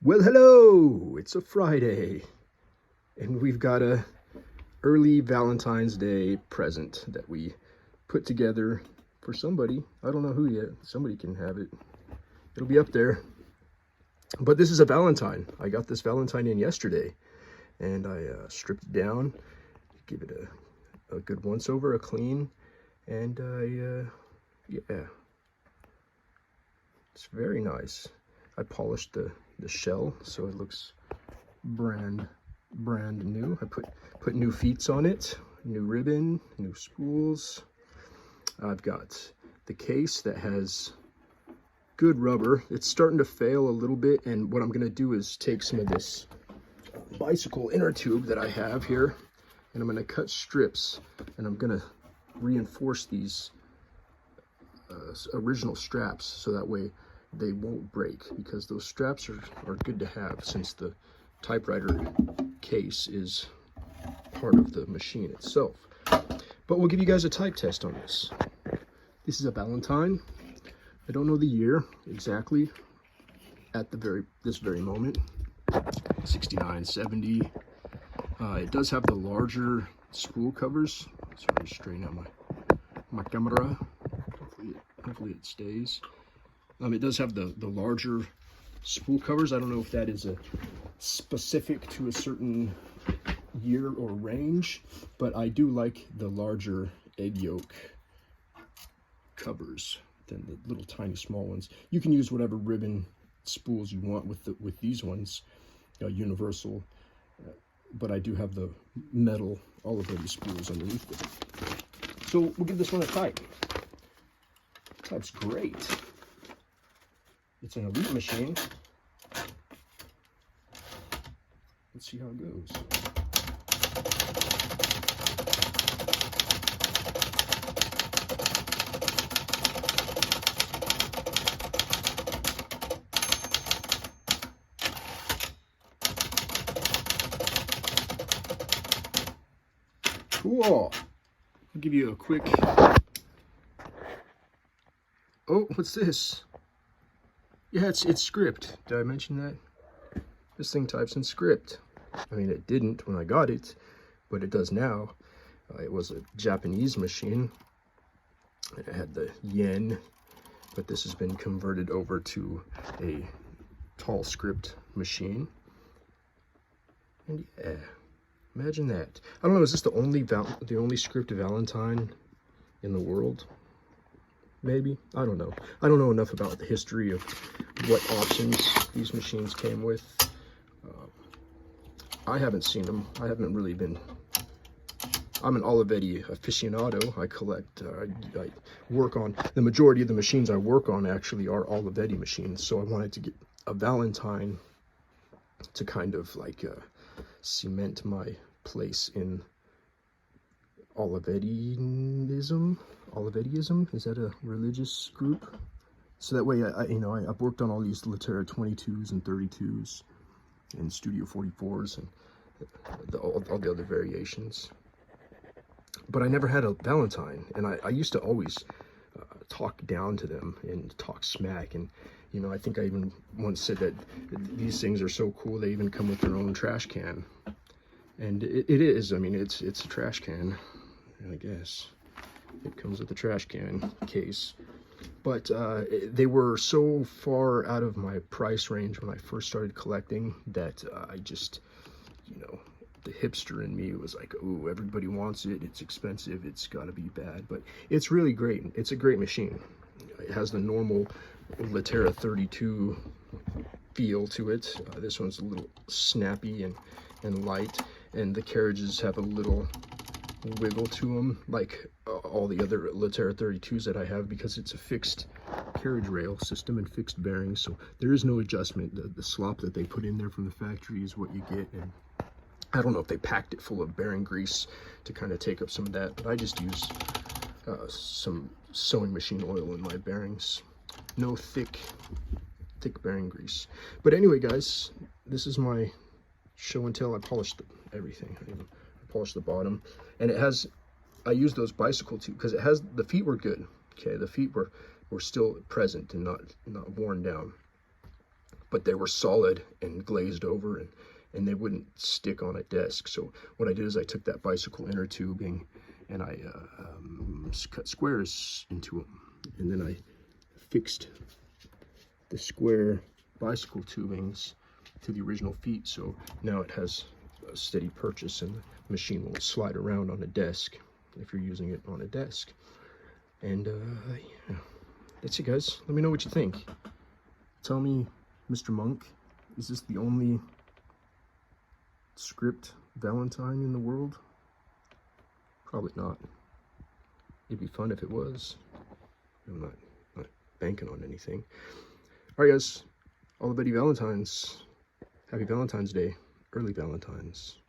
Well, hello! It's a Friday, and we've got a early Valentine's Day present that we put together for somebody. I don't know who yet. Somebody can have it. It'll be up there. But this is a Valentine. I got this Valentine in yesterday, and I stripped it down, give it a good once-over, a clean, and yeah, it's very nice. I polished the shell so it looks brand new. I put new feet on it, new ribbon, new spools. I've got the case that has good rubber. It's starting to fail a little bit, and what I'm gonna do is take some of this bicycle inner tube that I have here, and I'm gonna cut strips, and I'm gonna reinforce these original straps so that way they won't break, because those straps are good to have since the typewriter case is part of the machine itself. But we'll give you guys a type test on this. This is a Valentine. I don't know the year exactly at this very moment. 69, 70. It does have the larger spool covers. So let me straighten out my camera. Hopefully it stays. It does have the larger spool covers. I don't know if that is a specific to a certain year or range, but I do like the larger egg yolk covers than the little tiny small ones. You can use whatever ribbon spools you want with these ones, universal, but I do have the metal Olivetti spools underneath it. So we'll give this one a type. Type's great. It's an Elite machine. Let's see how it goes. Cool. I'll give you a quick... Oh, what's this? Yeah, it's script. Did I mention that? This thing types in script. I mean, it didn't when I got it, but it does now. It was a Japanese machine. It had the yen, but this has been converted over to a tall script machine. And yeah, imagine that. I don't know, is this the only script Valentine in the world? Maybe. I don't know. I don't know enough about the history of what options these machines came with. I haven't seen them. I haven't really been... I'm an Olivetti aficionado. I collect, I work on... The majority of the machines I work on actually are Olivetti machines. So I wanted to get a Valentine to kind of like cement my place in Olivettiism. Olivettiism, is that a religious group? So that way, I've worked on all these Latera 22s and 32s and Studio 44s and all the other variations. But I never had a Valentine, and I used to always talk down to them and talk smack. And I think I even once said that these things are so cool they even come with their own trash can. And it is. I mean, it's a trash can, I guess. It comes with a trash can case. But they were so far out of my price range when I first started collecting that I just, the hipster in me was like, oh, everybody wants it. It's expensive. It's got to be bad. But it's really great. It's a great machine. It has the normal Latera 32 feel to it. This one's a little snappy and light. And the carriages have a little wiggle to them, like all the other Latera 32s that I have, because it's a fixed carriage rail system and fixed bearings, so there is no adjustment. The slop that they put in there from the factory is what you get, and I don't know if they packed it full of bearing grease to kind of take up some of that, but I just use some sewing machine oil in my bearings. No thick bearing grease. But anyway, guys, this is my show and tell. I polished everything. I polished the bottom, and it has, I used those bicycle too because it has, the feet were good. Okay, the feet were still present and not worn down. but they were solid and glazed over, and they wouldn't stick on a desk. So what I did is I took that bicycle inner tubing and I cut squares into them, and then I fixed the square bicycle tubings to the original feet, so now it has a steady purchase and the machine won't slide around on a desk if you're using it on a desk. And yeah, that's it, guys. Let me know what you think. Tell me, Mr. Monk, is this the only script Valentine in the world? Probably not. It'd be fun if it was. I'm not banking on anything. All right, guys. Olivetti Valentines. Happy Valentine's Day. Early Valentines.